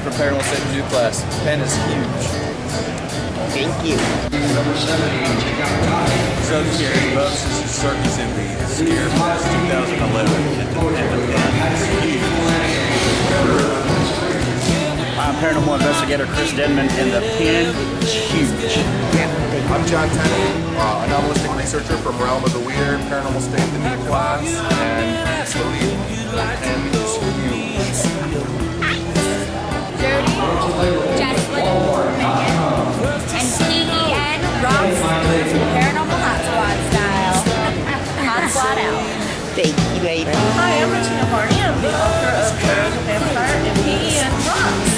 for Paranormal State New class. Pen is huge. Thank you. So Scary Bucks is a circus in the Scare Fest 2011. And the pen is huge. I'm Paranormal Investigator Chris Denman, and the pen is huge. Yeah. I'm John Tennant, anomalistic researcher from Realm of the Weird, Paranormal State, the new class, and it's the lead. And it's huge. Jody, Jesslyn, Megan, and PEN rocks Paranormal Hot Squad style. Hot Squad out. Thank you, baby. Hi, I'm Regina Hardy. I'm the author of Terror of the Vampire and PEN Rocks.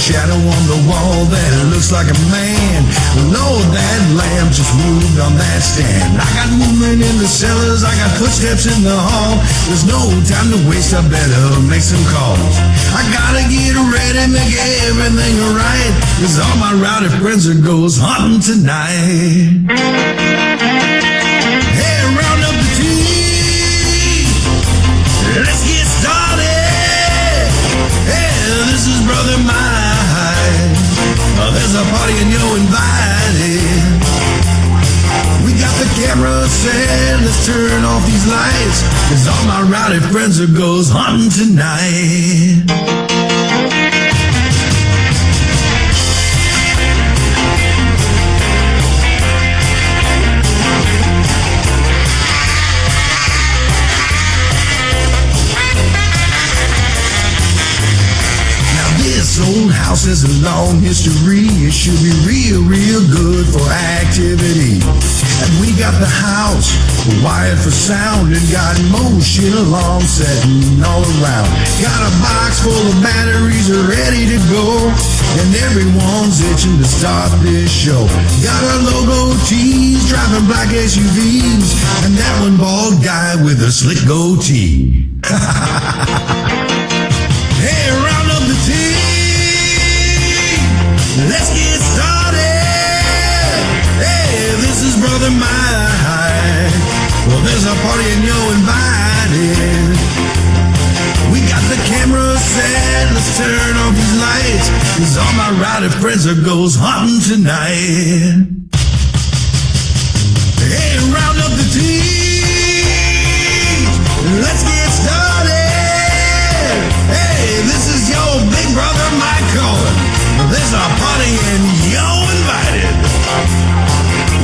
Shadow on the wall that looks like a man. Lord, that lamp just moved on that stand. I got movement in the cellars, I got footsteps in the hall. There's no time to waste, I better make some calls. I gotta get ready, make everything right, 'cause all my rowdy friends are ghost hunting tonight. Hey, round up the team, let's get started. Hey, this is Brother Mike. There's a party and you're invited. We got the camera set, let's turn off these lights, 'cause all my rowdy friends are ghost hunting tonight. This old house has a long history. It should be real, real good for activity. And we got the house wired for sound and got motion alarm setting all around. Got a box full of batteries ready to go, and everyone's itching to start this show. Got our logo tees, driving black SUVs, and that one bald guy with a slick goatee. Hey, round up the team. Let's get started. Hey, this is Brother Mike. Well, there's a party and you're invited. We got the camera set, let's turn off these lights, 'cause all my rowdy friends are ghost hunting tonight. Hey, round up the team. Let's get started. Hey, this is your big brother Mike calling. There's a party and you're invited.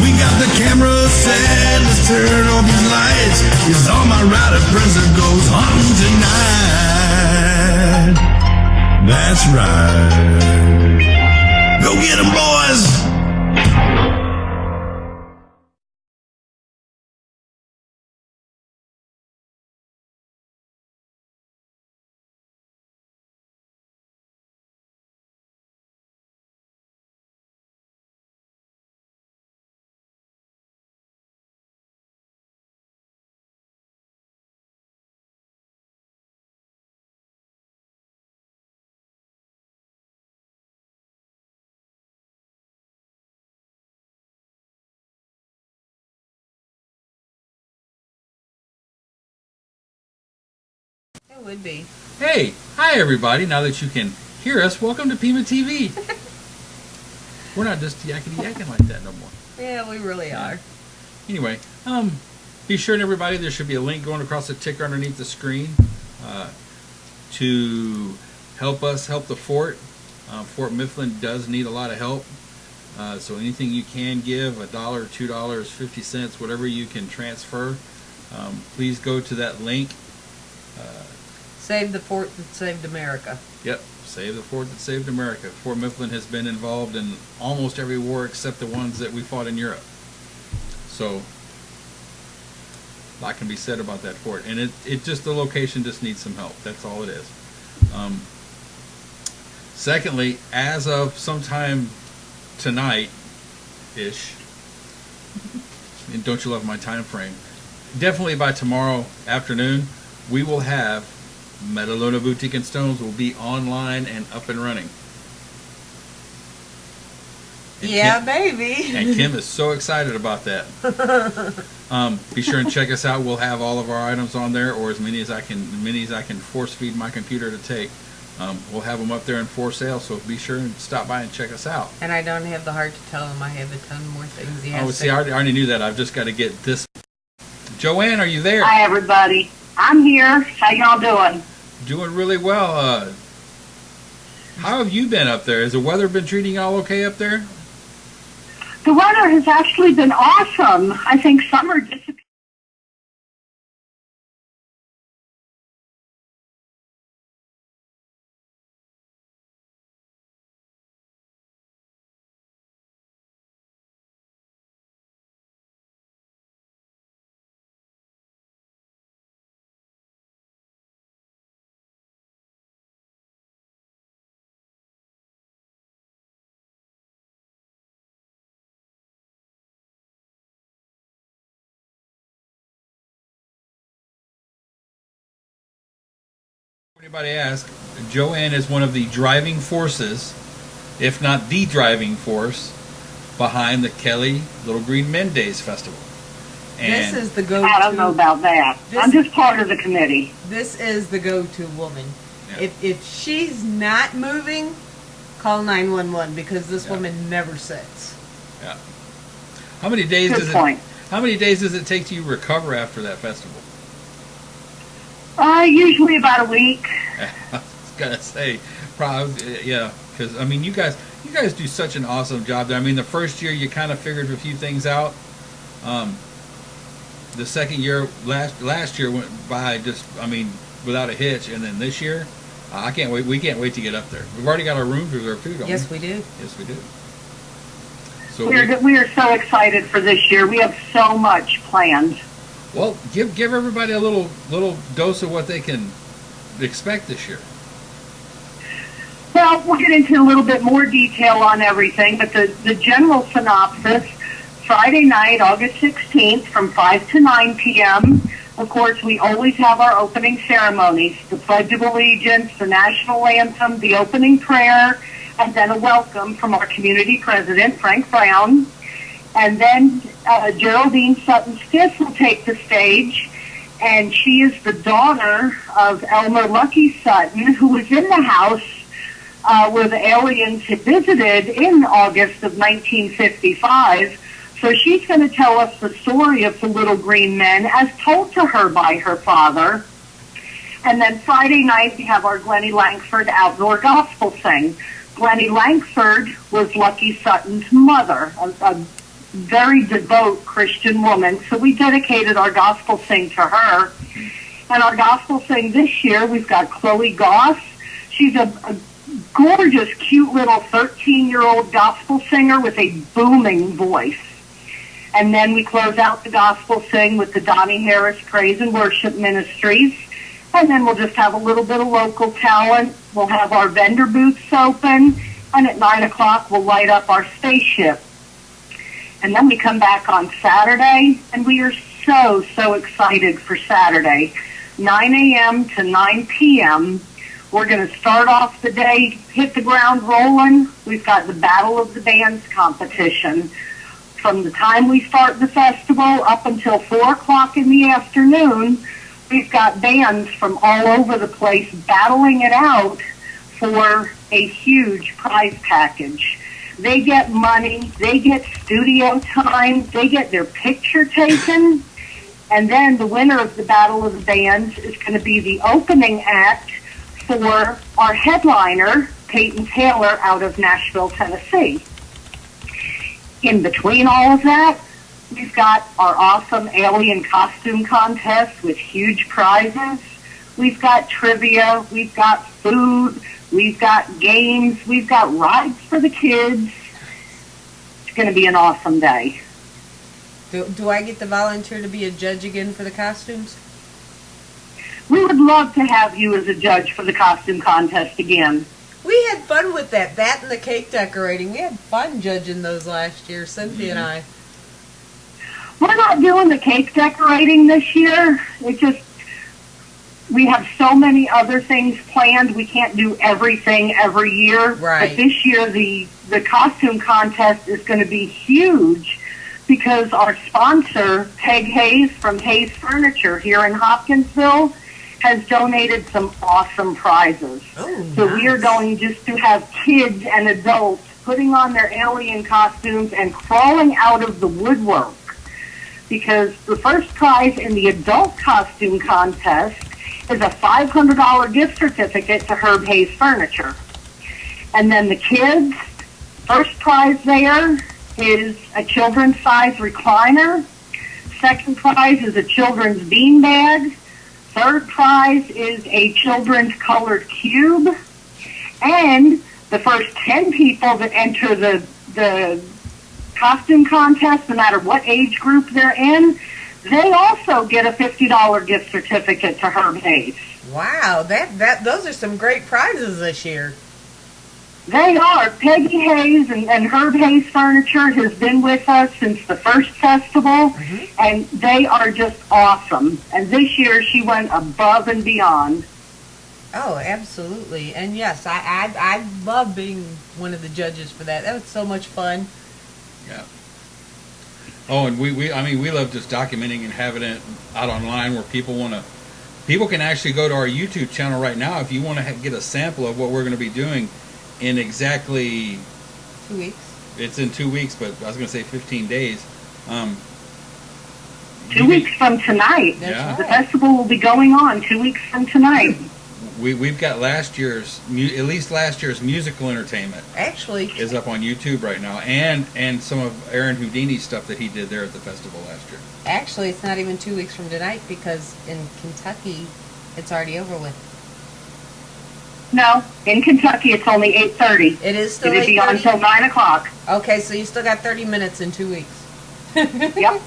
We got the camera set, let's turn off these lights, 'cause all my rowdy friends are ghost hunting tonight. That's right. Go get 'em, boys. It would be. Hey, hi everybody. Now that you can hear us, welcome to PEMA TV. We're not just yakety yakking like that no more. Yeah, we really are. Anyway, be sure, everybody, there should be a link going across the ticker underneath the screen to help us help the fort. Fort Mifflin does need a lot of help. So anything you can give, $1, $2, 50 cents, whatever you can transfer, please go to that link. Save the fort that saved America. Yep. Save the fort that saved America. Fort Mifflin has been involved in almost every war except the ones that we fought in Europe. So, a lot can be said about that fort. And it just, the location just needs some help. That's all it is. Secondly, as of sometime tonight-ish, and don't you love my time frame, definitely by tomorrow afternoon, we will have Metaluna Boutique and Stones will be online and up and running. And Yeah, Kim, baby. and Kim is so excited about that. Be sure and check us out. We'll have all of our items on there, or as many as I can force feed my computer to take. We'll have them up there and for sale, so be sure and stop by and check us out. And I don't have the heart to tell him I have a ton more things he has Oh, to see, I already knew that. I've just got to get this. Joann, are you there? Hi, everybody. I'm here. How y'all doing? Doing really well. How have you been up there? Has the weather been treating y'all okay up there? The weather has actually been awesome. I think summer disappeared. Anybody ask, Joann is one of the driving forces, if not the driving force, behind the Kelly Little Green Men Days Festival. And This is the go-to. I don't know about that. I'm just part of the committee. This is the go-to woman. Yeah. If she's not moving, call 911 because this Yeah. woman never sits. yeah. How many days Good does point. How many days does it take to recover after that festival? Usually about a week. I was gonna say, probably, yeah, because I mean, you guys do such an awesome job there. I mean, the first year you kind of figured a few things out. The second year, last year went by just, I mean, without a hitch, and then this year, I can't wait. We can't wait to get up there. We've already got our rooms reserved too, don't Yes, we? we do. Yes, we do. So We are so excited for this year. We have so much planned. well, give everybody a little dose of what they can expect this year. Well, we'll get into a little bit more detail on everything, but the general synopsis, Friday night, August 16th, from 5 to 9 p.m., of course, we always have our opening ceremonies, the Pledge of Allegiance, the National Anthem, the opening prayer, and then a welcome from our community president, Frank Brown. And then Geraldine Sutton-Stiff will take the stage, and she is the daughter of Elmer Lucky Sutton, who was in the house where the aliens had visited in August of 1955. So she's going to tell us the story of the Little Green Men as told to her by her father. And then Friday night we have our Glennie Langford outdoor gospel sing. Glennie Langford was Lucky Sutton's mother, a very devout Christian woman. So we dedicated our gospel sing to her. And our gospel sing this year, we've got Chloe Goss. She's a gorgeous, cute little 13-year-old gospel singer with a booming voice. And then we close out the gospel sing with the Donnie Harris Praise and Worship Ministries. And then we'll just have a little bit of local talent. We'll have our vendor booths open. And at 9 o'clock, we'll light up our spaceship. And then we come back on Saturday, and we are so excited for Saturday. 9 a.m. to 9 p.m., we're going to start off the day, hit the ground rolling. We've got the Battle of the Bands competition. From the time we start the festival up until 4 o'clock in the afternoon, we've got bands from all over the place battling it out for a huge prize package. They get money, they get studio time, they get their picture taken, and then the winner of the Battle of the Bands is going to be the opening act for our headliner, Peyton Taylor, out of Nashville, Tennessee. In between all of that, we've got our awesome alien costume contest with huge prizes. We've got trivia, we've got food, We've got games. We've got rides for the kids. It's going to be an awesome day. Do I get to volunteer to be a judge again for the costumes? We would love to have you as a judge for the costume contest again. We had fun with that. That and the cake decorating. We had fun judging those last year, Cynthia and I. We're not doing the cake decorating this year. We have so many other things planned. We can't do everything every year. Right. But this year, the costume contest is going to be huge because our sponsor, Peg Hayes from Hayes Furniture here in Hopkinsville, has donated some awesome prizes. Oh, so nice. we are going just to have kids and adults putting on their alien costumes and crawling out of the woodwork. Because the first prize in the adult costume contest is a $500 gift certificate to Herb Hayes Furniture. And then the kids, first prize there is a children's size recliner. Second prize is a children's beanbag. Third prize is a children's colored cube. And the first 10 people that enter the costume contest, no matter what age group they're in, they also get a $50 gift certificate to Herb Hayes. Wow, those are some great prizes this year. They are. Peggy Hayes and Herb Hayes Furniture has been with us since the first festival, and they are just awesome. And this year she went above and beyond. Oh, absolutely. And yes, I love being one of the judges for that. That was so much fun. Yeah. Oh, and we love just documenting and having it out online where people can actually go to our YouTube channel right now if you want to get a sample of what we're going to be doing in exactly 2 weeks. It's in 2 weeks, but I was going to say 15 days. 2 weeks from tonight. Yeah. The festival will be going on 2 weeks from tonight. We've got at least last year's musical entertainment. Actually, is up on YouTube right now, and some of Aaron Houdini's stuff that he did there at the festival last year. Actually, it's not even 2 weeks from tonight because in Kentucky, it's already over with. No, in Kentucky it's only 8:30. It is still 8:30? It'll be on until 9 o'clock. Okay, so you still got 30 minutes in 2 weeks. Yep.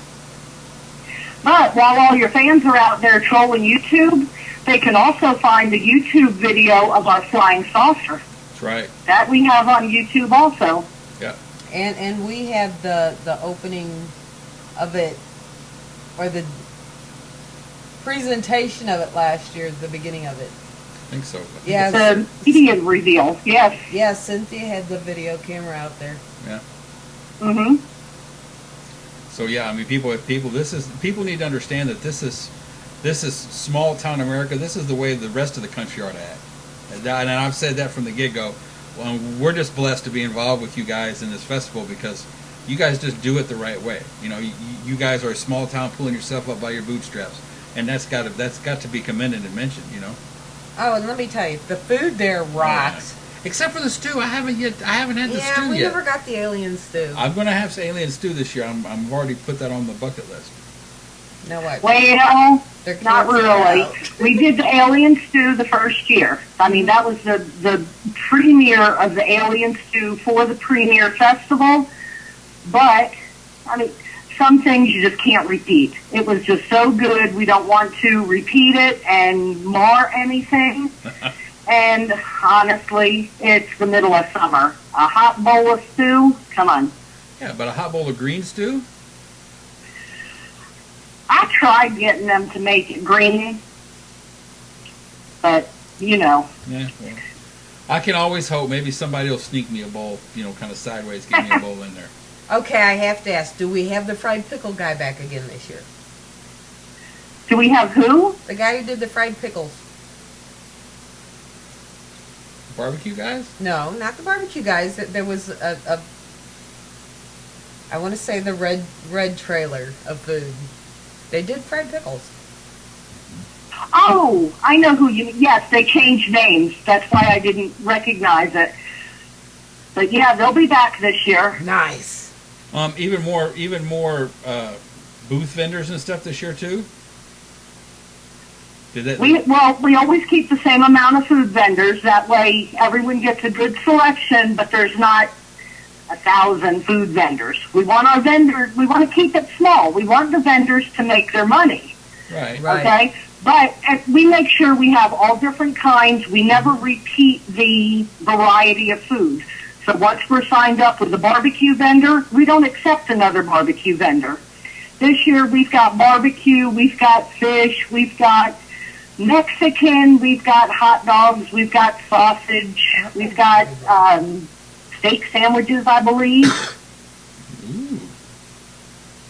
But while all your fans are out there trolling YouTube, they can also find the YouTube video of our flying saucer. That's right. That we have on YouTube also. Yeah. And we have the opening of it, or the presentation of it last year, the beginning of it. I think so. Yeah. The media reveal, yes. Yeah, Cynthia had the video camera out there. Yeah. Mm-hmm. So yeah, I mean, people need to understand that this is small town America. This is the way the rest of the country ought to act. And I've said that from the get-go. We're just blessed to be involved with you guys in this festival because you guys just do it the right way. You know, you guys are a small town pulling yourself up by your bootstraps, and that's got to be commended and mentioned. You know. Oh, and let me tell you, the food there rocks. Yeah. Except for the stew, I haven't had the stew yet. Yeah, we never got the alien stew. I'm going to have some alien stew this year. I've already put that on the bucket list. No what? Well, not really. We did the alien stew the first year. I mean, that was the premiere of the alien stew for the premiere festival. But, I mean, some things you just can't repeat. It was just so good, we don't want to repeat it and mar anything. And honestly, it's the middle of summer. A hot bowl of stew, come on. Yeah, but a hot bowl of green stew? I tried getting them to make it green, but, you know. Yeah, well, I can always hope maybe somebody will sneak me a bowl, you know, kind of sideways, get me a bowl in there. Okay, I have to ask, do we have the fried pickle guy back again this year? Do we have who? The guy who did the fried pickles. Barbecue guys? No, not the barbecue guys. There was I want to say the red trailer of food. They did fried pickles. Oh, I know who you mean. Yes, they changed names. That's why I didn't recognize it. But yeah, they'll be back this year. Nice. Even more booth vendors and stuff this year too? We always keep the same amount of food vendors. That way, everyone gets a good selection, but there's not 1,000 food vendors. We want our vendors. We want to keep it small. We want the vendors to make their money. Right. Okay. But we make sure we have all different kinds. We never repeat the variety of food. So once we're signed up with a barbecue vendor, we don't accept another barbecue vendor. This year we've got barbecue, we've got fish, we've got Mexican, we've got hot dogs, we've got sausage, we've got steak sandwiches, I believe. Ooh.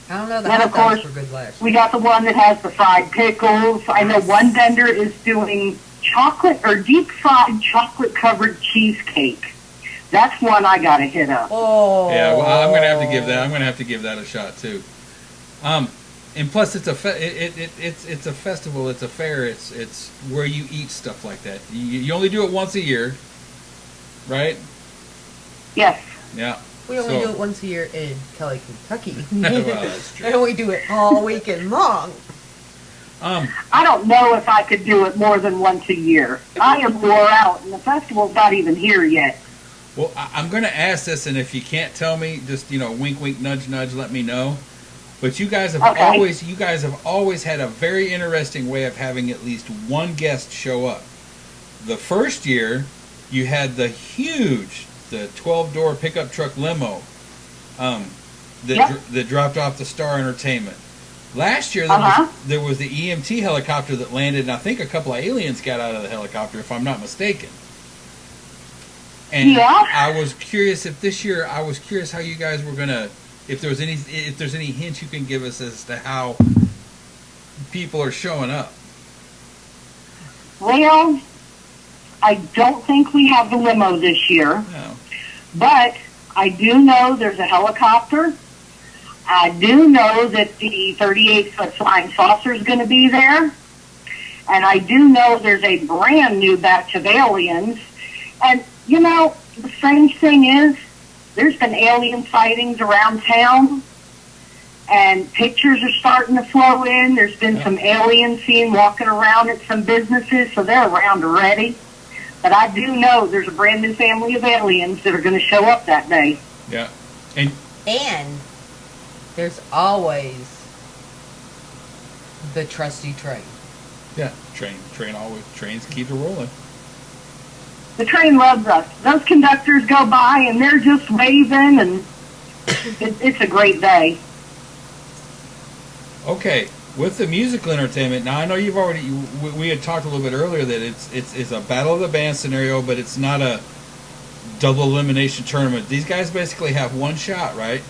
I don't know. The And hot of course, dogs were good last year. we got the one that has the fried pickles. I know one vendor is doing chocolate or deep fried chocolate covered cheesecake. That's one I got to hit up. Oh. Yeah, well, I'm gonna have to give that. I'm gonna have to give that a shot too. And plus, it's a it's a festival. It's a fair. It's where you eat stuff like that. You only do it once a year, right? Yes. Yeah. We only do it once a year in Kelly, Kentucky. Well, that's true. And we do it all weekend long. I don't know if I could do it more than once a year. I am wore out, and the festival's not even here yet. Well, I'm going to ask this, and if you can't tell me, just wink, wink, nudge, nudge, let me know. But you guys have always had a very interesting way of having at least one guest show up. The first year, you had the 12-door pickup truck limo that dropped off the Star Entertainment. Last year, there was the EMT helicopter that landed, and I think a couple of aliens got out of the helicopter, if I'm not mistaken. And I was curious if this year, how you guys were gonna, if there's any hints you can give us as to how people are showing up. Well, I don't think we have the limo this year. No. But I do know there's a helicopter. I do know that the 38-foot flying saucer is going to be there. And I do know there's a brand new batch of aliens. And, the strange thing is, there's been alien sightings around town. And pictures are starting to flow in. There's been some aliens seen walking around at some businesses, so they're around already. But I do know there's a brand new family of aliens that are going to show up that day. Yeah. And there's always the trusty train. Yeah, trains keep it rolling. The train loves us. Those conductors go by and they're just waving, and it's a great day. Okay, with the musical entertainment, now I know you've already, we had talked a little bit earlier that it's a battle of the band scenario, but it's not a double elimination tournament. These guys basically have one shot, right?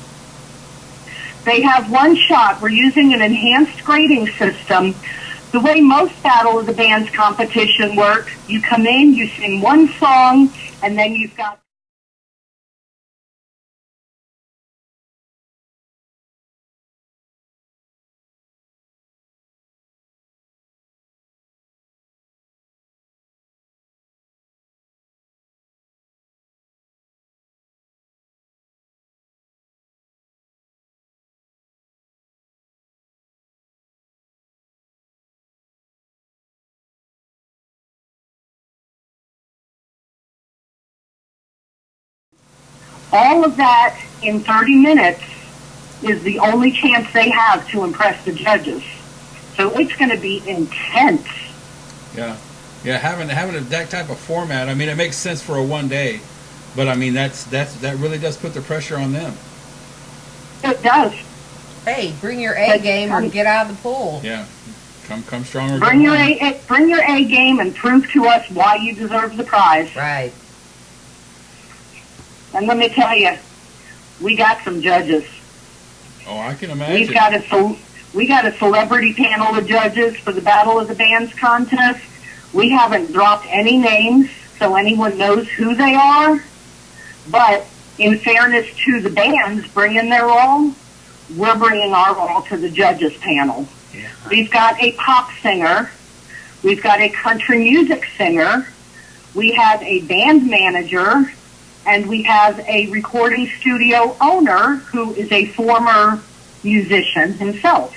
They have one shot. We're using an enhanced grading system. The way most Battle of the Bands competition work, you come in, you sing one song, and then you've got all of that in 30 minutes is the only chance they have to impress the judges. So it's going to be intense. Yeah, having that type of format. I mean, it makes sense for a one day, but I mean that really does put the pressure on them. It does. Hey, bring your A game or get out of the pool. Yeah, come stronger. Bring your A game and prove to us why you deserve the prize. Right. And let me tell you, we got some judges. Oh, I can imagine. We got a celebrity panel of judges for the Battle of the Bands contest. We haven't dropped any names, so anyone knows who they are. But in fairness to the bands bringing their all, we're bringing our all to the judges panel. Yeah. We've got a pop singer. We've got a country music singer. We have a band manager. And we have a recording studio owner who is a former musician himself.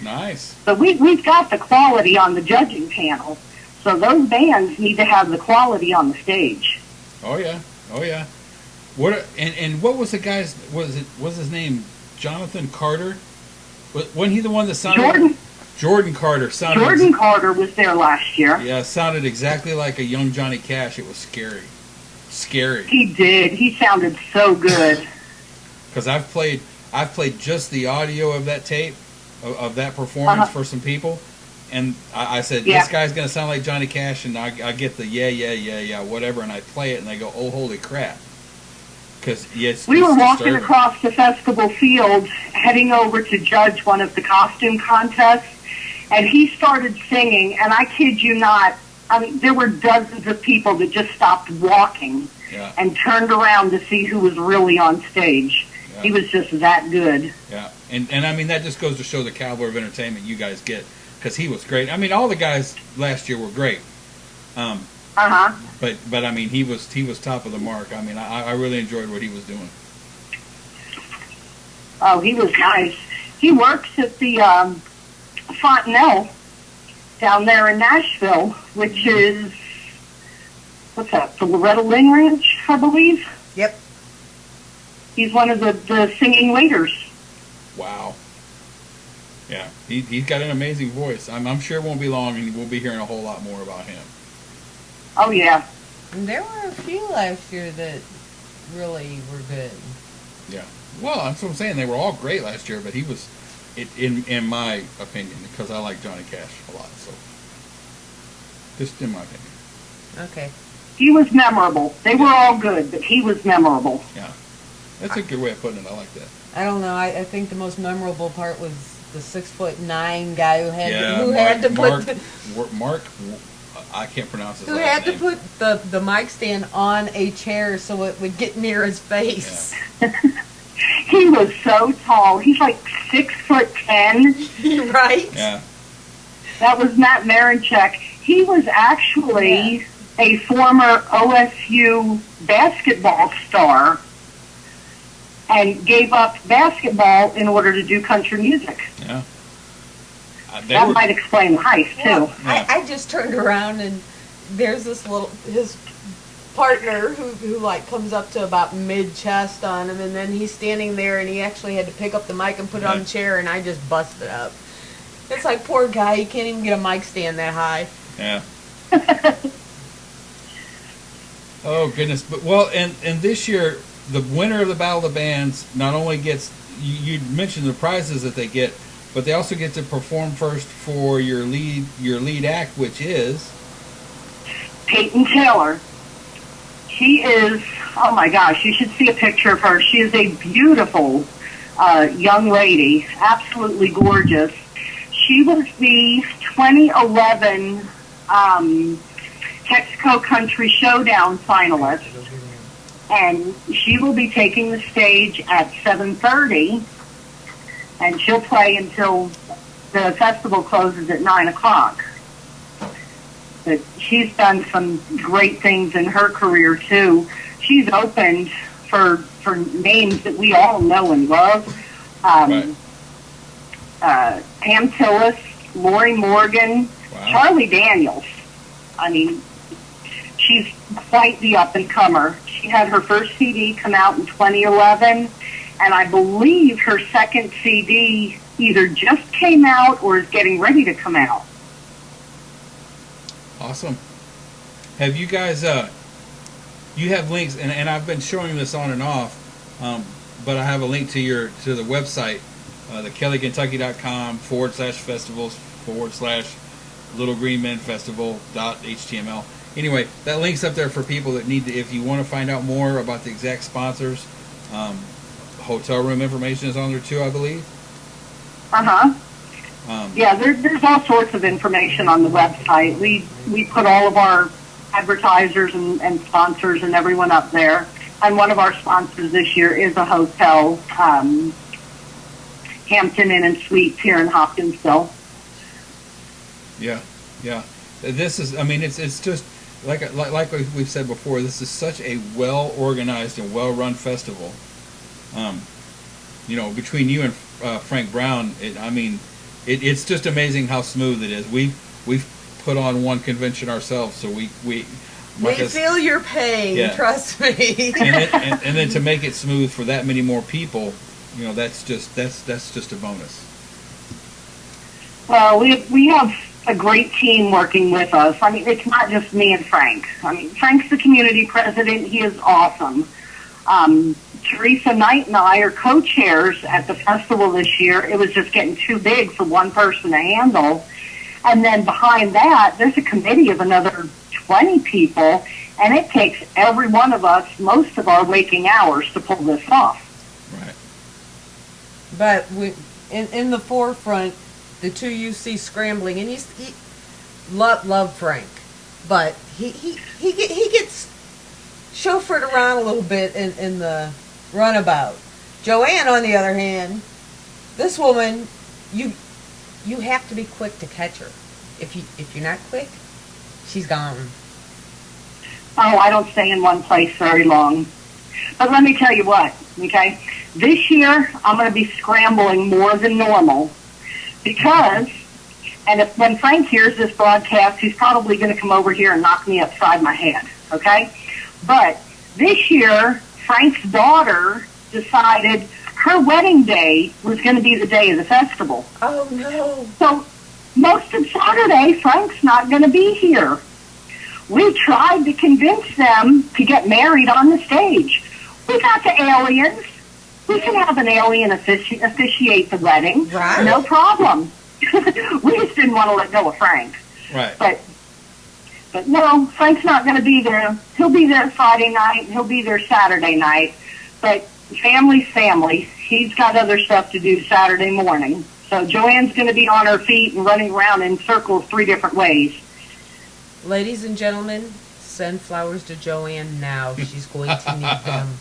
Nice. But we've got the quality on the judging panel. So those bands need to have the quality on the stage. Oh yeah. Oh yeah. What and what was the guy's was his name Jonathan Carter? Wasn't he the one that sounded Jordan Carter sounded Jordan Carter was there last year. Yeah, sounded exactly like a young Johnny Cash. It was scary. Scary. He did. He sounded so good. Cuz I've played just the audio of that tape of that performance for some people. And I said, this guy's going to sound like Johnny Cash, and I get the yeah, whatever, and I play it, and they go, oh, holy crap. Because, yes, we were walking across the festival field, heading over to judge one of the costume contests, and he started singing, and I kid you not, I mean, there were dozens of people that just stopped walking and turned around to see who was really on stage. Yeah. He was just that good. Yeah, and I mean, that just goes to show the caliber of entertainment you guys get. Because he was great. I mean, all the guys last year were great. But I mean, he was top of the mark. I mean, I really enjoyed what he was doing. Oh, he was nice. He works at the Fontanelle down there in Nashville, which is what's that? The Loretta Lynn Ranch, I believe. Yep. He's one of the singing leaders. Wow. Yeah, he's got an amazing voice. I'm sure it won't be long, and we'll be hearing a whole lot more about him. Oh, yeah. And there were a few last year that really were good. Yeah. Well, that's what I'm saying. They were all great last year, but he was, in my opinion, because I like Johnny Cash a lot, so just in my opinion. Okay. He was memorable. They were all good, but he was memorable. Yeah. That's a good way of putting it. I like that. I don't know. I think the most memorable part was the 6'9" guy who had Mark. I can't pronounce his who last had name. to put the mic stand on a chair so it would get near his face. Yeah. He was so tall. He's like 6'10". Right? Yeah. That was Matt Marinchek. He was actually a former OSU basketball star and gave up basketball in order to do country music. Yeah. That might explain the heist, too. Yeah. I just turned around and there's this his partner who like comes up to about mid-chest on him, and then he's standing there and he actually had to pick up the mic and put it on the chair, and I just busted up. It's like, poor guy, he can't even get a mic stand that high. Yeah. Oh, goodness. But well, and this year, the winner of the Battle of the Bands not only gets, you mentioned the prizes that they get, but they also get to perform first for your lead act, which is Peyton Taylor. She is, oh my gosh, you should see a picture of her. She is a beautiful young lady, absolutely gorgeous. She was the 2011 Texaco Country Showdown finalist, and she will be taking the stage at 7:30, and she'll play until the festival closes at 9 o'clock. But she's done some great things in her career, too. She's opened for names that we all know and love. Pam Tillis, Lori Morgan, Charlie Daniels. I mean, she's quite the up-and-comer. She had her first CD come out in 2011, and I believe her second CD either just came out or is getting ready to come out. awesome. Have you guys, you have links, and I've been showing this on and off, but I have a link to the website, the kellykentucky.com/festivals/littlegreenmenfestival.html. Anyway, that link's up there for people that need to, if you want to find out more about the exact sponsors. Hotel room information is on there too, I believe. Yeah, there's all sorts of information on the website. We put all of our advertisers and sponsors and everyone up there. And one of our sponsors this year is a hotel, Hampton Inn and Suites here in Hopkinsville. Yeah. This is, I mean, it's just like we've said before. This is such a well organized and well run festival. Between you and Frank Brown, I mean, it's just amazing how smooth it is. We've put on one convention ourselves, so we feel your pain. Yeah. Trust me. and then to make it smooth for that many more people, you know, that's just a bonus. Well, we have a great team working with us. I mean, it's not just me and Frank. I mean, Frank's the community president. He is awesome. Teresa Knight and I are co-chairs at the festival this year. It was just getting too big for one person to handle. And then behind that, there's a committee of another 20 people, and it takes every one of us most of our waking hours to pull this off. Right. But in the forefront, the two you see scrambling, and he love Frank, but he gets chauffeured around a little bit in the runabout. Joann, on the other hand, this woman, you have to be quick to catch her. If you're not quick, she's gone. Oh, I don't stay in one place very long. But let me tell you what, okay? This year, I'm going to be scrambling more than normal because, and when Frank hears this broadcast, he's probably going to come over here and knock me upside my head, okay? But this year, Frank's daughter decided her wedding day was going to be the day of the festival. Oh, no. So most of Saturday, Frank's not going to be here. We tried to convince them to get married on the stage. We got the aliens. We can have an alien officiate the wedding. Right. No problem. We just didn't want to let go of Frank. Right. But no, Frank's not going to be there. He'll be there Friday night. He'll be there Saturday night. But family's family. He's got other stuff to do Saturday morning. So Joann's going to be on her feet and running around in circles 3 different ways. Ladies and gentlemen, send flowers to Joann now. She's going to need them.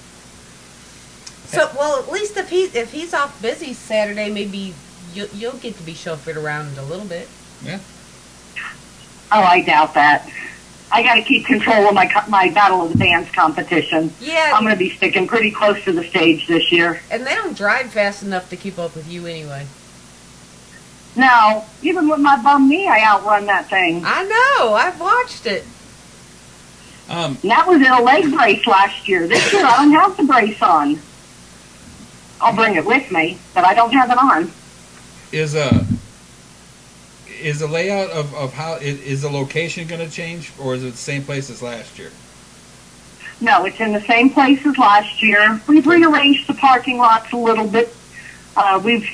So, well, at least if he's off busy Saturday, maybe you'll get to be chauffeured around a little bit. Yeah. Oh, I doubt that. I got to keep control of my Battle of the Bands competition. Yeah. I'm going to be sticking pretty close to the stage this year. And they don't drive fast enough to keep up with you anyway. No, even with my bum knee, I outrun that thing. I know. I've watched it. And that was in a leg brace last year. This year, I don't have the brace on. I'll bring it with me, but I don't have it on. Is the layout of how is the location going to change, or is it the same place as last year? No, it's in the same place as last year. We've rearranged the parking lots a little bit. We've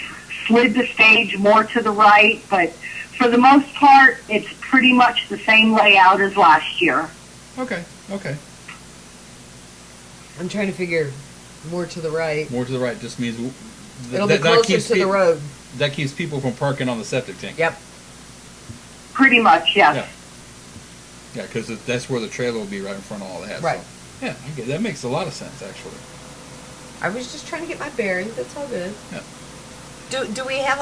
slid the stage more to the right, but for the most part, it's pretty much the same layout as last year. Okay. I'm trying to figure more to the right. More to the right just means it'll be closer to the road. That keeps people from parking on the septic tank. Yep. Pretty much, yes. Yeah, because that's where the trailer will be, right in front of all that. Right. So, yeah, okay, that makes a lot of sense, actually. I was just trying to get my bearings. That's all good. Yeah. Do we have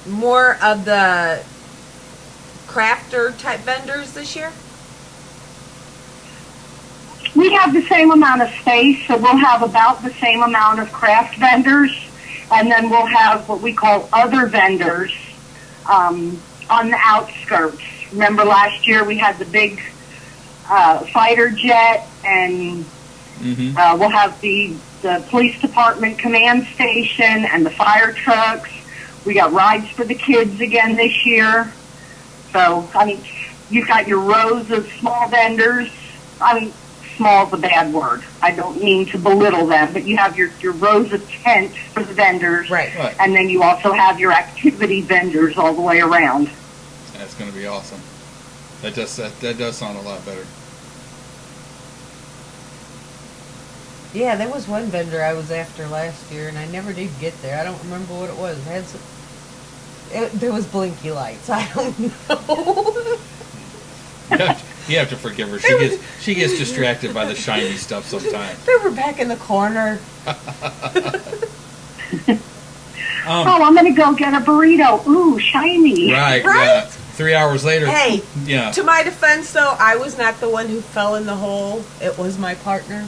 more of the crafter type vendors this year? We have the same amount of space, so we'll have about the same amount of craft vendors, and then we'll have what we call other vendors on the outskirts. Remember last year we had the big fighter jet, and we'll have the police department command station and the fire trucks. We got rides for the kids again this year. So, I mean, you've got your rows of small vendors. I mean, small is a bad word. I don't mean to belittle them, but you have your rows of tents for the vendors. Right. And then you also have your activity vendors all the way around. That's going to be awesome. That does sound a lot better. Yeah, there was one vendor I was after last year, and I never did get there. I don't remember what it was. There was blinky lights. I don't know. You have to forgive her. She gets distracted by the shiny stuff sometimes. They were back in the corner. Oh, I'm going to go get a burrito. Ooh, shiny. Right. Yeah. 3 hours later. Hey, yeah. To my defense, though, I was not the one who fell in the hole. It was my partner.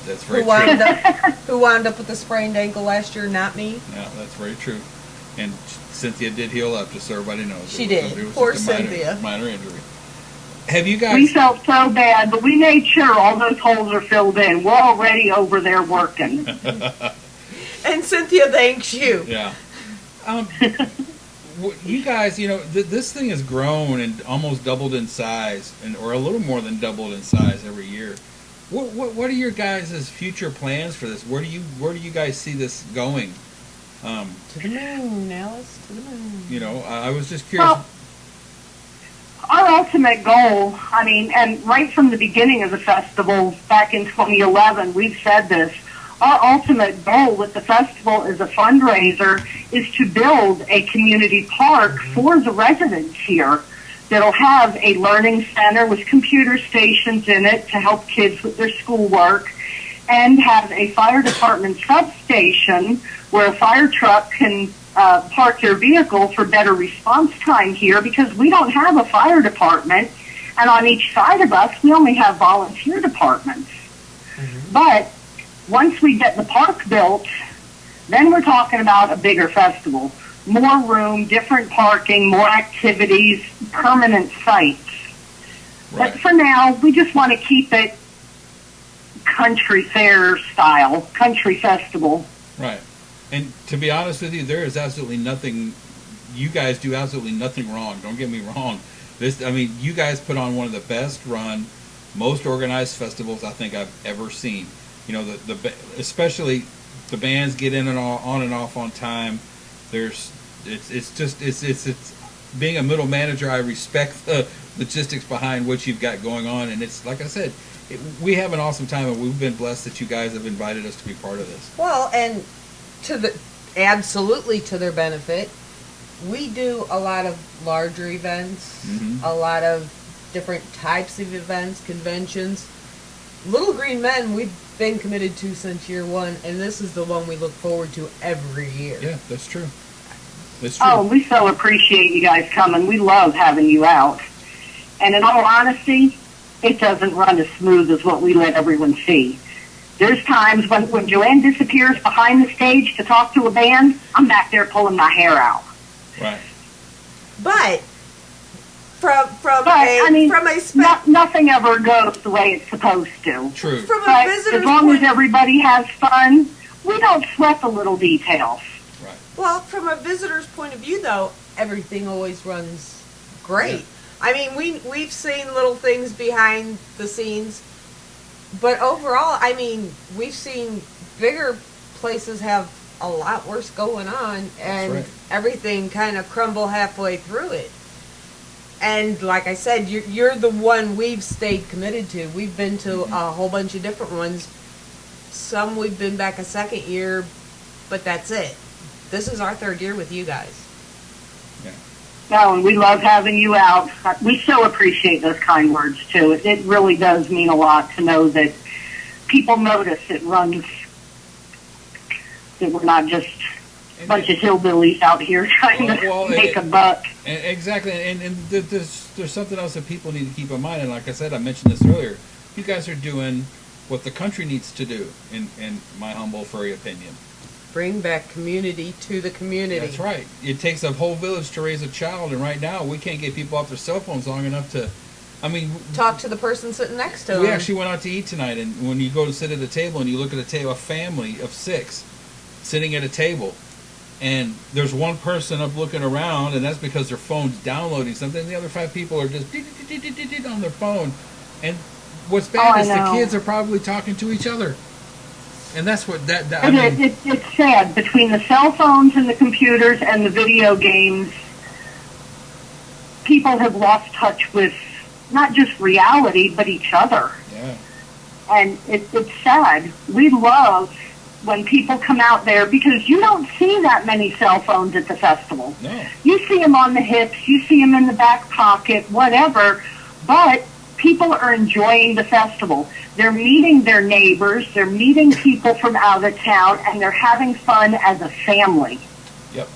That's very true. true. Who wound up with a sprained ankle last year, not me. Yeah, that's very true. And Cynthia did heal up, just so everybody knows. She did. It was Poor just a Cynthia. minor injury. Have you guys? We felt so bad, but we made sure all those holes are filled in. We're already over there working. And Cynthia thanks you. Yeah. You guys, you know, this thing has grown and almost doubled in size, or a little more than doubled in size every year. What are your guys' future plans for this? Where do you guys see this going? To the moon, Alice. To the moon. You know, I was just curious. Well, our ultimate goal, I mean, and right from the beginning of the festival back in 2011, we've said this. Our ultimate goal with the festival as a fundraiser is to build a community park for the residents here that'll have a learning center with computer stations in it to help kids with their schoolwork, and have a fire department substation where a fire truck can park their vehicle for better response time here, because we don't have a fire department, and on each side of us we only have volunteer departments. But once we get the park built, then we're talking about a bigger festival. More room, different parking, more activities, permanent sites. Right. But for now, we just want to keep it country fair style, country festival. Right. And to be honest with you, there is absolutely nothing, you guys do absolutely nothing wrong. Don't get me wrong. I mean, you guys put on one of the best run, most organized festivals I think I've ever seen. You know, especially the bands get in and on and off on time. It's being a middle manager, I respect the logistics behind what you've got going on, and it's like I said, we have an awesome time, and we've been blessed that you guys have invited us to be part of this. Well, and absolutely to their benefit, we do a lot of larger events, a lot of different types of events, conventions. Little Green Men, we've been committed to since year one, and this is the one we look forward to every year. Yeah, that's true. That's true. Oh, we so appreciate you guys coming. We love having you out. And in all honesty, it doesn't run as smooth as what we let everyone see. There's times when Joann disappears behind the stage to talk to a band, I'm back there pulling my hair out. Right. But nothing ever goes the way it's supposed to. True. From a But visitor's as long as point, everybody has fun, we don't sweat the little details. Right. well, from a visitor's point of view, though, everything always runs great. Yeah. I mean, we've seen little things behind the scenes, but overall, I mean, we've seen bigger places have a lot worse going on, and right. everything kind of crumble halfway through it. And like I said, you're the one we've stayed committed to. We've been to a whole bunch of different ones. Some we've been back a second year, but that's it. This is our third year with you guys. Yeah. No, and we love having you out. We so appreciate those kind words, too. It really does mean a lot to know that people notice it runs, that we're not just a bunch of hillbillies out here trying to make a buck. Exactly, and there's something else that people need to keep in mind, and like I said, I mentioned this earlier, you guys are doing what the country needs to do, in my humble furry opinion. Bring back community to the community. That's right. It takes a whole village to raise a child, and right now we can't get people off their cell phones long enough to, talk to the person sitting next to them. We actually went out to eat tonight, and when you go to sit at a table and you look at a family of 6 sitting at a table, and there's one person up looking around, and that's because their phone's downloading something, and the other 5 people are just on their phone. And what's bad is the kids are probably talking to each other. And that's what it's sad. Between the cell phones and the computers and the video games, people have lost touch with not just reality, but each other. Yeah. And it's sad. We love when people come out there, because you don't see that many cell phones at the festival. No. You see them on the hips, you see them in the back pocket, whatever, but people are enjoying the festival. They're meeting their neighbors, they're meeting people from out of town, and they're having fun as a family. Yep.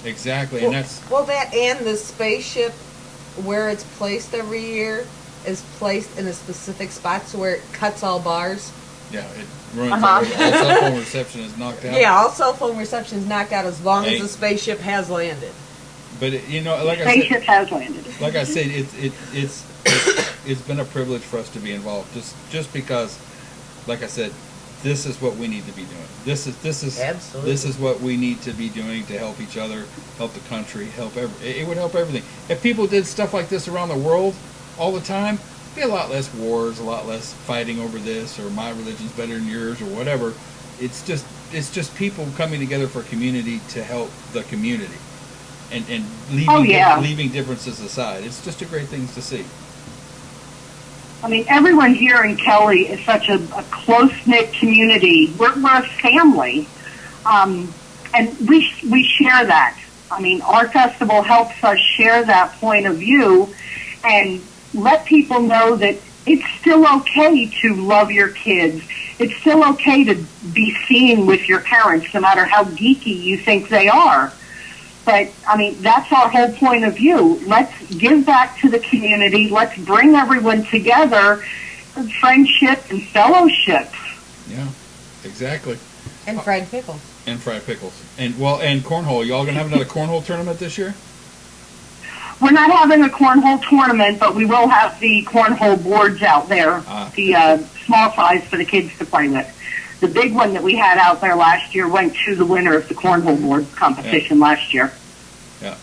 Exactly. Well, and that's that and the spaceship, where it's placed every year, is placed in a specific spot, so where it cuts all bars. Yeah, it ruins all cell phone reception is knocked out. Yeah, all cell phone reception is knocked out as long Hey. as the spaceship has landed. But you know, like Spaceship has landed. Like I said, it's been a privilege for us to be involved. Just because, like I said, this is what we need to be doing. This is what we need to be doing to help each other, help the country, it would help everything. If people did stuff like this around the world all the time, be a lot less wars, a lot less fighting over this, or my religion's better than yours, or whatever. It's just people coming together for a community to help the community, and leaving differences aside. It's just a great thing to see. I mean, everyone here in Kelly is such a close-knit community. We're a family, and we share that. I mean, our festival helps us share that point of view and let people know that it's still okay to love your kids. It's still okay to be seen with your parents, no matter how geeky you think they are. But, I mean, that's our whole point of view. Let's give back to the community. Let's bring everyone together in friendship and fellowship. Yeah, exactly. And fried pickles. And fried pickles. And cornhole. Y'all going to have another cornhole tournament this year? We're not having a cornhole tournament, but we will have the cornhole boards out there, the small size for the kids to play with. The big one that we had out there last year went to the winner of the cornhole board competition last year. Yeah.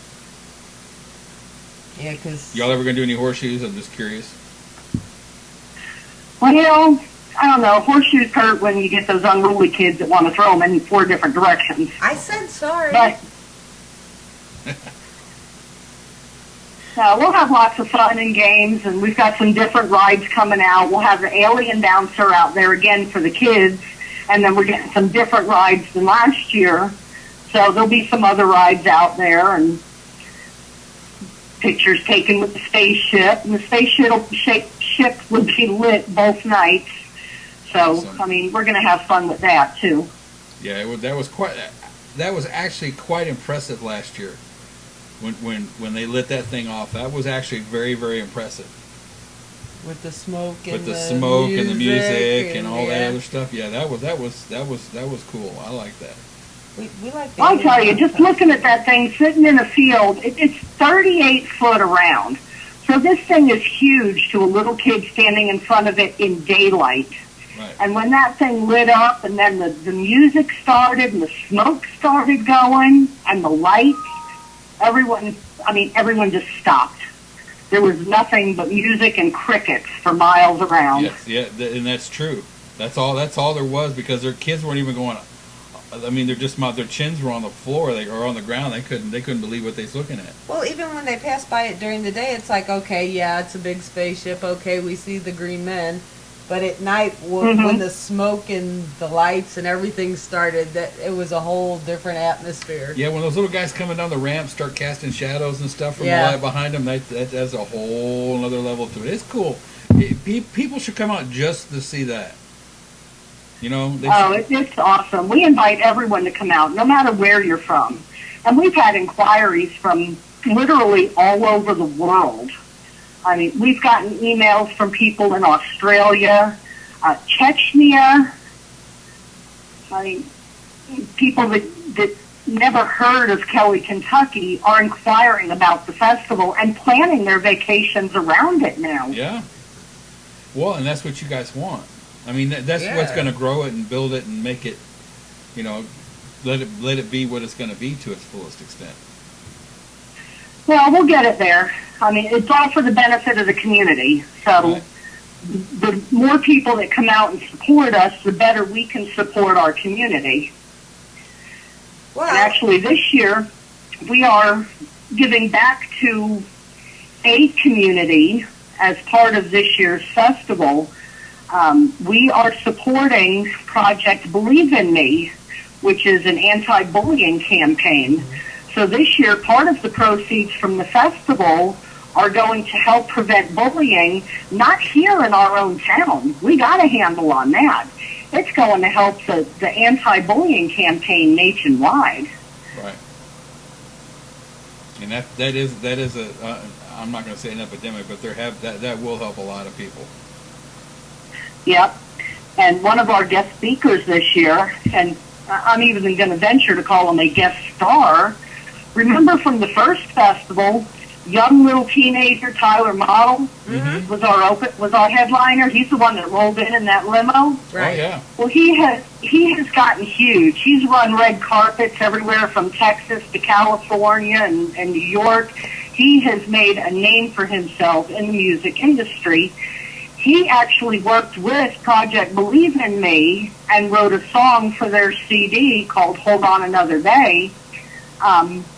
Yeah, because... Y'all ever going to do any horseshoes? I'm just curious. Well, I don't know. Horseshoes hurt when you get those unruly kids that want to throw them in 4 different directions. I said sorry. But we'll have lots of fun and games, and we've got some different rides coming out. We'll have the alien bouncer out there again for the kids, and then we're getting some different rides than last year. So there'll be some other rides out there, and pictures taken with the spaceship, and the spaceship will be lit both nights. So, Awesome. I mean, we're going to have fun with that, too. Yeah, that was actually quite impressive last year. When they lit that thing off, that was actually very, very impressive. With the smoke and With the smoke and the music and all that yeah. other stuff. Yeah, that was cool. I like that. We like. I'll tell you, just looking at that thing sitting in a field, it's 38 foot around. So this thing is huge to a little kid standing in front of it in daylight. Right. And when that thing lit up, and then the music started, and the smoke started going, and the lights, everyone just stopped. There was nothing but music and crickets for miles around. Yes, yeah, and that's true. That's all there was, because their kids weren't even going. I mean, their chins were on the floor, or on the ground. They couldn't believe what they was looking at. Well, even when they pass by it during the day, it's like, okay, yeah, it's a big spaceship. Okay, we see the green men. But at night, when the smoke and the lights and everything started, that it was a whole different atmosphere. Yeah, when those little guys coming down the ramp start casting shadows and stuff from the light behind them, that's a whole another level to it. It's cool. People should come out just to see that. You know? It's awesome. We invite everyone to come out, no matter where you're from. And we've had inquiries from literally all over the world. I mean, we've gotten emails from people in Australia, Chechnya. I mean, people that never heard of Kelly, Kentucky are inquiring about the festival and planning their vacations around it now. Yeah. Well, and that's what you guys want. I mean, that's what's going to grow it and build it and make it, let it be what it's going to be to its fullest extent. Well, we'll get it there. I mean, it's all for the benefit of the community. So the more people that come out and support us, the better we can support our community. Well, and actually, this year, we are giving back to a community as part of this year's festival. We are supporting Project Believe in Me, which is an anti-bullying campaign. So this year, part of the proceeds from the festival are going to help prevent bullying, not here in our own town. We got a handle on that. It's going to help the anti-bullying campaign nationwide. Right. And that is a I'm not going to say an epidemic, but that will help a lot of people. Yep. And one of our guest speakers this year, and I'm even going to venture to call him a guest star. Remember from the first festival, young little teenager Tyler Model was our headliner. He's the one that rolled in that limo. Right. Oh, yeah. Well, he has gotten huge. He's run red carpets everywhere from Texas to California and New York. He has made a name for himself in the music industry. He actually worked with Project Believe in Me and wrote a song for their CD called Hold On Another Day.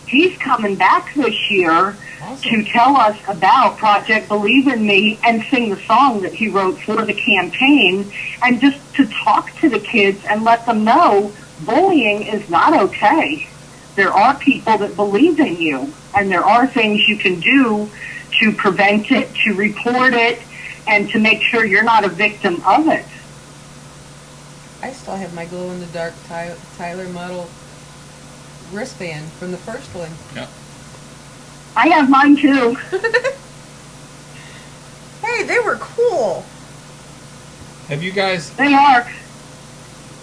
He's coming back this year to tell us about Project Believe in Me and sing the song that he wrote for the campaign, and just to talk to the kids and let them know bullying is not okay. There are people that believe in you, and there are things you can do to prevent it, to report it, and to make sure you're not a victim of it. I still have my glow-in-the-dark Tyler Model wristband from the first one. Yeah. I have mine too. Hey, they were cool. Have you guys? They are.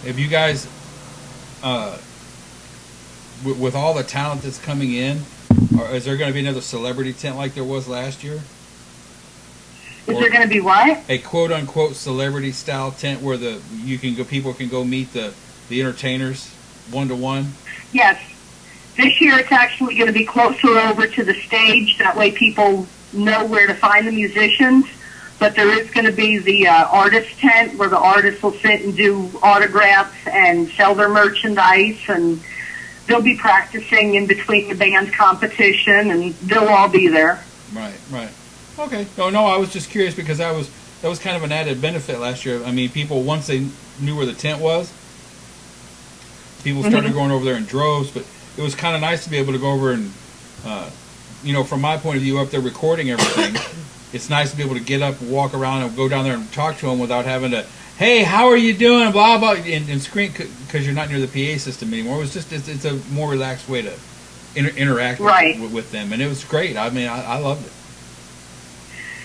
Have you guys? With all the talent that's coming in, or is there going to be another celebrity tent like there was last year? Is there going to be what? A quote unquote celebrity style tent where people can go meet the entertainers one-to-one? Yes. This year it's actually going to be closer over to the stage. That way people know where to find the musicians. But there is going to be the artist tent where the artists will sit and do autographs and sell their merchandise. And they'll be practicing in between the band competition, and they'll all be there. Right, right. Okay. No, I was just curious because that was kind of an added benefit last year. I mean, people, once they knew where the tent was, people started going over there in droves, but it was kind of nice to be able to go over and, from my point of view, up there recording everything, it's nice to be able to get up, walk around, and go down there and talk to them without having to, hey, how are you doing, blah, blah, and scream, because you're not near the PA system anymore. It was just, it's a more relaxed way to interact with them, and it was great. I mean, I loved it.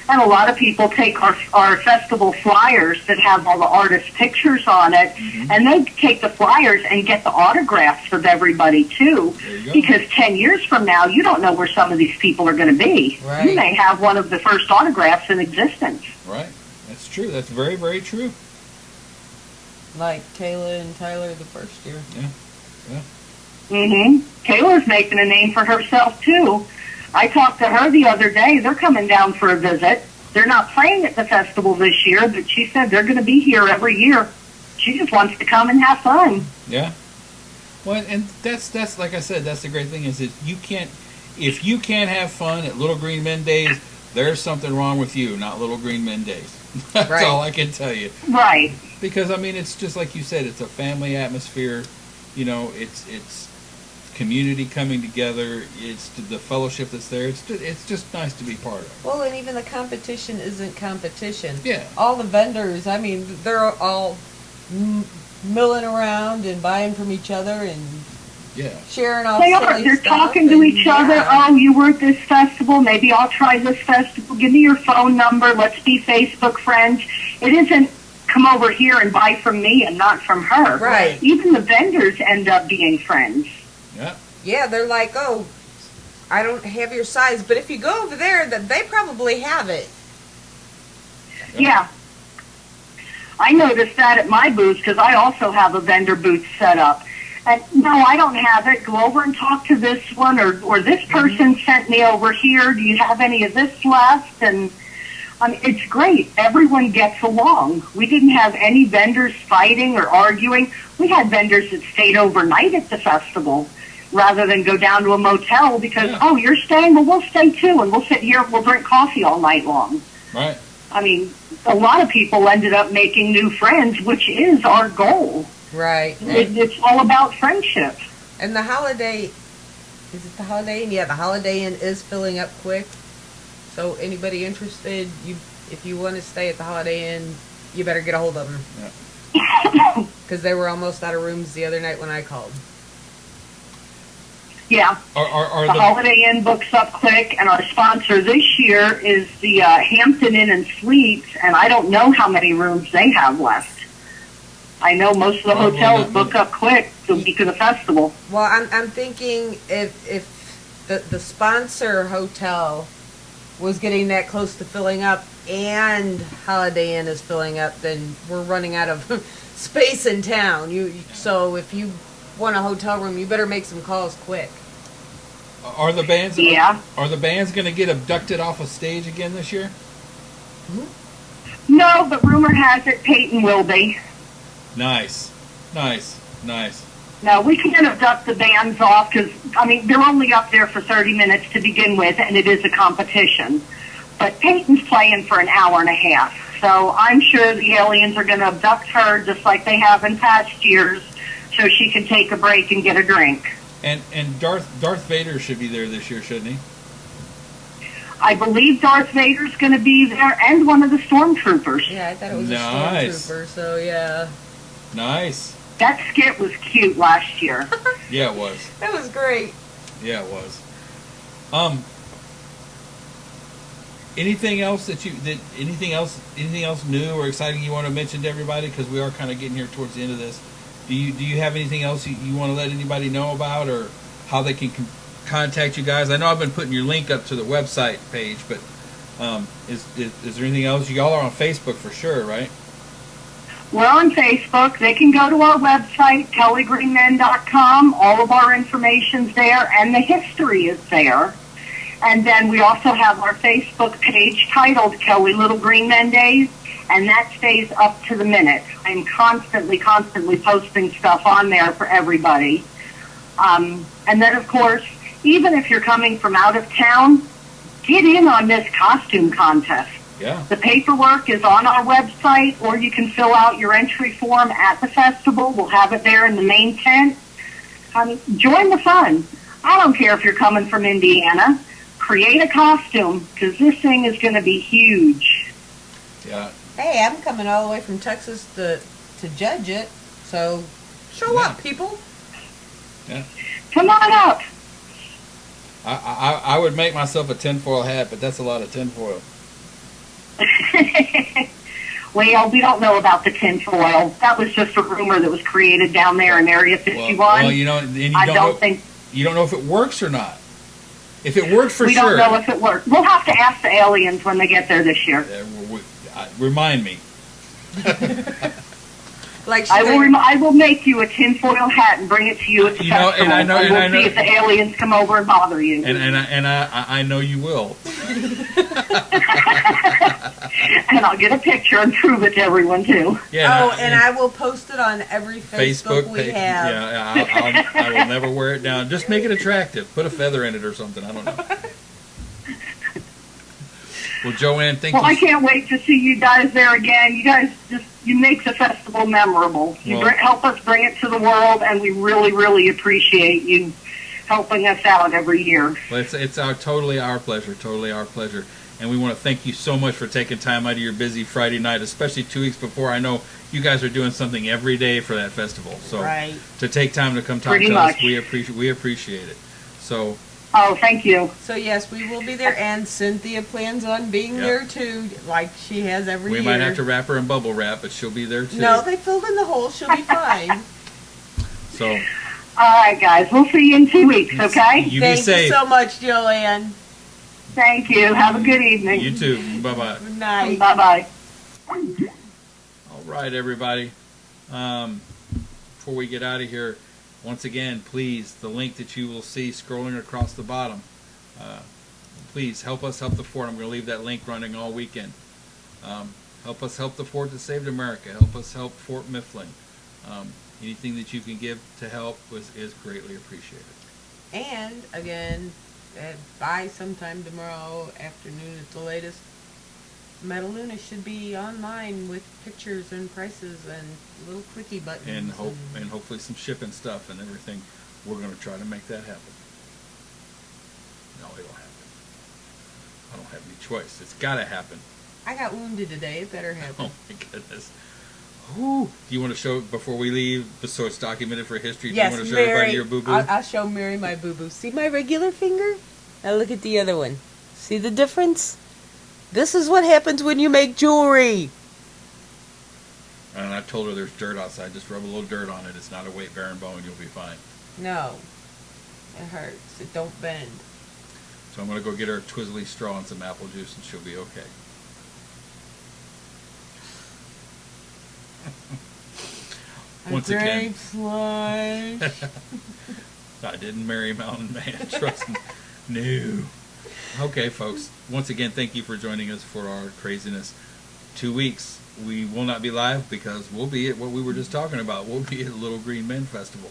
And a lot of people take our festival flyers that have all the artists' pictures on it, and they take the flyers and get the autographs of everybody, too. Because 10 years from now, you don't know where some of these people are going to be. Right. You may have one of the first autographs in existence. Right. That's true. That's very, very true. Like Kayla and Tyler the first year. Yeah. Taylor's making a name for herself, too. I talked to her the other day. They're coming down for a visit. They're not playing at the festival this year, but she said they're going to be here every year. She just wants to come and have fun. Yeah. Well, and that's like I said, that's the great thing is that if you can't have fun at Little Green Men Days, there's something wrong with you, not Little Green Men Days. That's all I can tell you. Right. Because, I mean, it's just like you said, it's a family atmosphere. It's community coming together. It's the fellowship that's there. It's just nice to be part of. Well, and even the competition isn't competition. Yeah. All the vendors, I mean, they're all milling around and buying from each other and sharing all They are. They're talking to each other. Oh, you were at this festival. Maybe I'll try this festival. Give me your phone number. Let's be Facebook friends. It isn't come over here and buy from me and not from her. Right. Even the vendors end up being friends. Yeah. Yeah, they're like, oh, I don't have your size, but if you go over there, that they probably have it. Yeah. I noticed that at my booth because I also have a vendor booth set up. And no, I don't have it. Go over and talk to this one, or this person sent me over here. Do you have any of this left? And it's great. Everyone gets along. We didn't have any vendors fighting or arguing. We had vendors that stayed overnight at the festival rather than go down to a motel because, oh, you're staying? Well, we'll stay too, and we'll sit here and we'll drink coffee all night long. Right. I mean, a lot of people ended up making new friends, which is our goal. Right. It's all about friendship. And the Holiday, is it the Holiday Inn? Yeah, the Holiday Inn is filling up quick. So anybody interested, if you want to stay at the Holiday Inn, you better get a hold of them. Because they were almost out of rooms the other night when I called. Yeah. The Holiday Inn books up quick, and our sponsor this year is the Hampton Inn and Suites, and I don't know how many rooms they have left. I know most of the hotels book up quick the week of the festival. Well, I'm thinking if the sponsor hotel was getting that close to filling up and Holiday Inn is filling up, then we're running out of space in town. So if you want a hotel room, you better make some calls quick. Are the bands? Yeah. Are the bands going to get abducted off a stage again this year? No, but rumor has it Peyton will be. Nice. No, we can't abduct the bands off because, I mean, they're only up there for 30 minutes to begin with, and it is a competition. But Peyton's playing for an hour and a half, so I'm sure the aliens are going to abduct her just like they have in past years so she can take a break and get a drink. And Darth Vader should be there this year, shouldn't he? I believe Darth Vader's going to be there and one of the stormtroopers. Yeah, I thought it was Nice. a stormtrooper, so yeah. Nice. That skit was cute last year. Yeah, it was. That was great. Yeah, it was. Anything else anything else new or exciting you want to mention to everybody? Because we are kind of getting here towards the end of this. Do you have anything else you want to let anybody know about, or how they can contact you guys? I know I've been putting your link up to the website page, but is there anything else? Y'all are on Facebook for sure, right? We're on Facebook. They can go to our website, kellygreenmen.com. All of our information's there, and the history is there. And then we also have our Facebook page titled Kelly Little Green Men Days, and that stays up to the minute. I'm constantly posting stuff on there for everybody. And then, of course, even if you're coming from out of town, get in on this costume contest. Yeah. The paperwork is on our website, or you can fill out your entry form at the festival. We'll have it there in the main tent. Join the fun. I don't care if you're coming from Indiana. Create a costume, because this thing is going to be huge. Yeah. Hey, I'm coming all the way from Texas to judge it, so show up, people. Yeah. Come on up. I would make myself a tinfoil hat, but that's a lot of tinfoil. Well, we don't know about the tinfoil. That was just a rumor that was created down there in Area 51. Well, you know, and you don't know if it works or not. If it works, for sure. We don't know if it works. We'll have to ask the aliens when they get there this year. Remind me. I will make you a tinfoil hat and bring it to you at the festival. And we'll see if the aliens come over and bother you. And I know you will. And I'll get a picture and prove it to everyone too. Yeah. And I will post it on every Facebook we have. Yeah, I will never wear it down. Just make it attractive. Put a feather in it or something. I don't know. Well, Joann, thank you. Well, I can't wait to see you guys there again. You guys you make the festival memorable. You help us bring it to the world, and we really, really appreciate you helping us out every year. Well, it's totally our pleasure. And we want to thank you so much for taking time out of your busy Friday night, especially 2 weeks before. I know you guys are doing something every day for that festival. So to take time to come talk to us, we appreciate it. So. Oh, thank you. So yes, we will be there, and Cynthia plans on being there too, like she has every year. We might have to wrap her in bubble wrap, but she'll be there too. No, they filled in the hole. She'll be fine. So. All right, guys. We'll see you in 2 weeks. Okay. You be safe. Thank you so much, Joann. Thank you. Have a good evening. You too. Bye-bye. Good night. Bye-bye. All right, everybody. Before we get out of here, once again, please, the link that you will see scrolling across the bottom, please help us help the fort. I'm going to leave that link running all weekend. Help us help the fort that saved America. Help us help Fort Mifflin. Anything that you can give to help is greatly appreciated. And, again, by sometime tomorrow afternoon at the latest, Metaluna should be online with pictures and prices and little quickie buttons. And hopefully some shipping stuff and everything. We're going to try to make that happen. No, it'll happen. I don't have any choice. It's got to happen. I got wounded today. It better happen. Oh, my goodness. Ooh. Do you want to show, before we leave, so it's documented for history, yes, do you want to show Mary, everybody your boo-boo? I'll show Mary my boo-boo. See my regular finger? Now look at the other one. See the difference? This is what happens when you make jewelry. And I've told her there's dirt outside. Just rub a little dirt on it. It's not a weight-bearing bone. You'll be fine. No. It hurts. It don't bend. So I'm going to go get her a Twizzly straw and some apple juice, and she'll be okay. Once again, slush. I didn't marry a mountain man. Trust me. No. Okay, folks. Once again, thank you for joining us for our craziness. 2 weeks. We will not be live because we'll be at what we were just talking about. We'll be at Little Green Men Festival.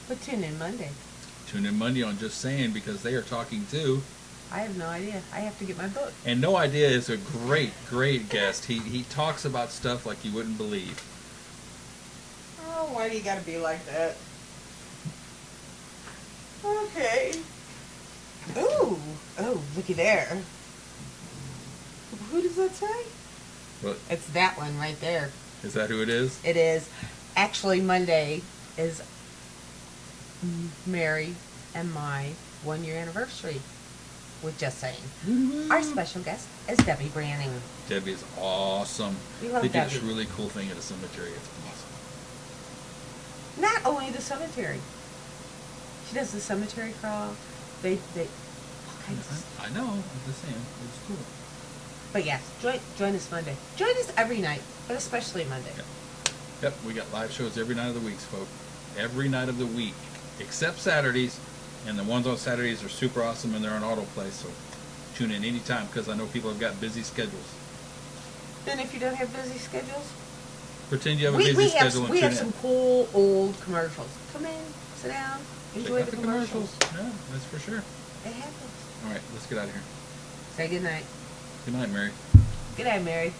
But tune in Monday. Tune in Monday on Just Saying because they are talking too. I have no idea. I have to get my book. And No Idea is a great, great guest. He talks about stuff like you wouldn't believe. Oh, why do you gotta be like that? Okay. Ooh. Oh, looky there. Who does that say? What? It's that one right there. Is that who it is? It is. Actually, Monday is Mary and my 1-year anniversary with Just Saying. Our special guest is Debbie Branning. Debbie is awesome. We love they do Debbie. this really cool thing at a cemetery. It's awesome. Not only the cemetery. She does the cemetery crawl. They all kinds of stuff. I know. I'm just saying. It's cool. But yes, join us Monday. Join us every night, but especially Monday. Yep, we got live shows every night of the week, folks. Every night of the week, except Saturdays. And the ones on Saturdays are super awesome, and they're on autoplay. So tune in anytime because I know people have got busy schedules. And if you don't have busy schedules, Pretend you have a busy schedule and we tune have in. some cool old commercials. Come in, sit down, Check enjoy out the commercials. Yeah, that's for sure. It happens. All right, let's get out of here. Say good night. Good night, Mary. Good night, Mary.